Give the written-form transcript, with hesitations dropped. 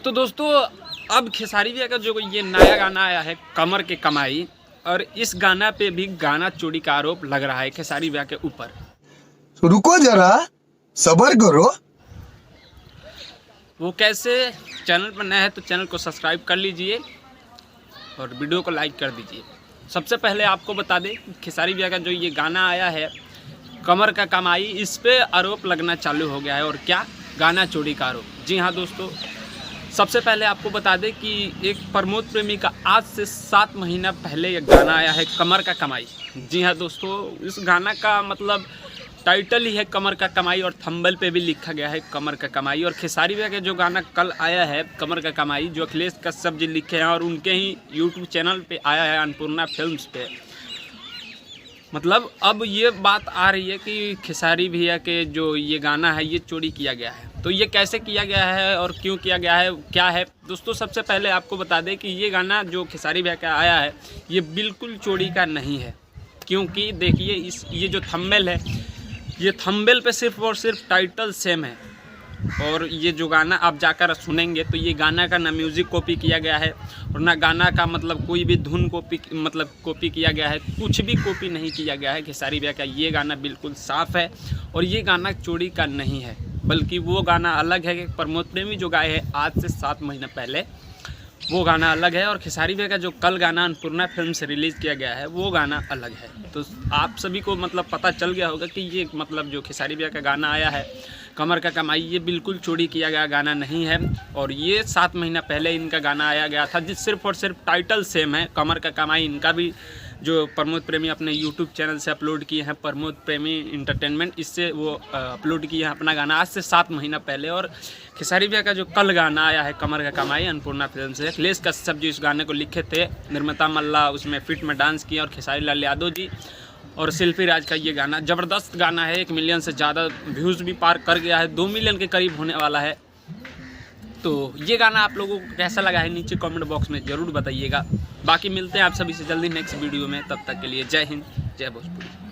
तो दोस्तों अब खेसारी भैया का जो ये नया गाना आया है कमर के कमाई, और इस गाना पे भी गाना चोरी का आरोप लग रहा है खेसारी भैया के ऊपर। तो रुको जरा, सब्र करो। वो कैसे? चैनल पर नया है तो चैनल को सब्सक्राइब कर लीजिए और वीडियो को लाइक कर दीजिए। सबसे पहले आपको बता दें खेसारी भैया का जो ये गाना आया है कमर का कमाई, इस पे आरोप लगना चालू हो गया है। और क्या? गाना चोरी का आरोप। जी हाँ दोस्तों, सबसे पहले आपको बता दें कि एक प्रमोद प्रेमी का आज से 7 महीना पहले एक गाना आया है कमर का कमाई। जी हाँ दोस्तों, इस गाना का मतलब टाइटल ही है कमर का कमाई और थंबनेल पे भी लिखा गया है कमर का कमाई। और खेसारी भैया का जो गाना कल आया है कमर का कमाई, जो अखिलेश कश्यप जी लिखे हैं और उनके ही यूट्यूब चैनल पे आया है अन्नपूर्णा फिल्म्स पे। मतलब अब ये बात आ रही है कि खेसारी भैया के जो ये गाना है ये चोरी किया गया है। तो ये कैसे किया गया है और क्यों किया गया है, क्या है दोस्तों? सबसे पहले आपको बता दें कि ये गाना जो खेसारी भैया का आया है ये बिल्कुल चोरी का नहीं है। क्योंकि देखिए ये जो थंबनेल है, ये थंबनेल पे सिर्फ और सिर्फ टाइटल सेम है। और ये जो गाना आप जाकर सुनेंगे तो ये गाना का ना म्यूज़िक कॉपी किया गया है और ना गाना का मतलब कोई भी धुन कॉपी किया गया है। कुछ भी कॉपी नहीं किया गया है खेसारी भैया का। ये गाना बिल्कुल साफ़ है और ये गाना चोरी का नहीं है, बल्कि वो गाना अलग है कि प्रमोद प्रेमी जो गाए हैं आज से 7 महीना पहले, वो गाना अलग है। और खेसारी भैया का जो कल गाना अन्नपूर्णा फिल्म से रिलीज़ किया गया है वो गाना अलग है। तो आप सभी को मतलब पता चल गया होगा कि ये मतलब जो खेसारी भैया का गाना आया है कमर का कमाई, ये बिल्कुल चोरी किया गया गाना नहीं है। और ये 7 महीना पहले इनका गाना आया गया था, जिस सिर्फ और सिर्फ टाइटल सेम है कमर का कमाई। इनका भी जो प्रमोद प्रेमी अपने यूट्यूब चैनल से अपलोड किए हैं, प्रमोद प्रेमी इंटरटेनमेंट, इससे वो अपलोड किए हैं अपना गाना आज से 7 महीना पहले। और खेसारी भैया का जो कल गाना आया है कमर का कमाई अन्नपूर्णा फिल्म से, अखिलेश कश्यप जी इस गाने को लिखे थे, निर्मता मल्ला उसमें फिट में डांस किया और खेसारी लाल यादव जी और शिल्पी राज का ये गाना ज़बरदस्त गाना है। 1 मिलियन से ज़्यादा व्यूज़ भी पार कर गया है, 2 मिलियन के करीब होने वाला है। तो ये गाना आप लोगों को कैसा लगा है नीचे कमेंट बॉक्स में ज़रूर बताइएगा। बाकी मिलते हैं आप सभी से जल्दी नेक्स्ट वीडियो में, तब तक के लिए जय हिंद, जय भोजपुरी।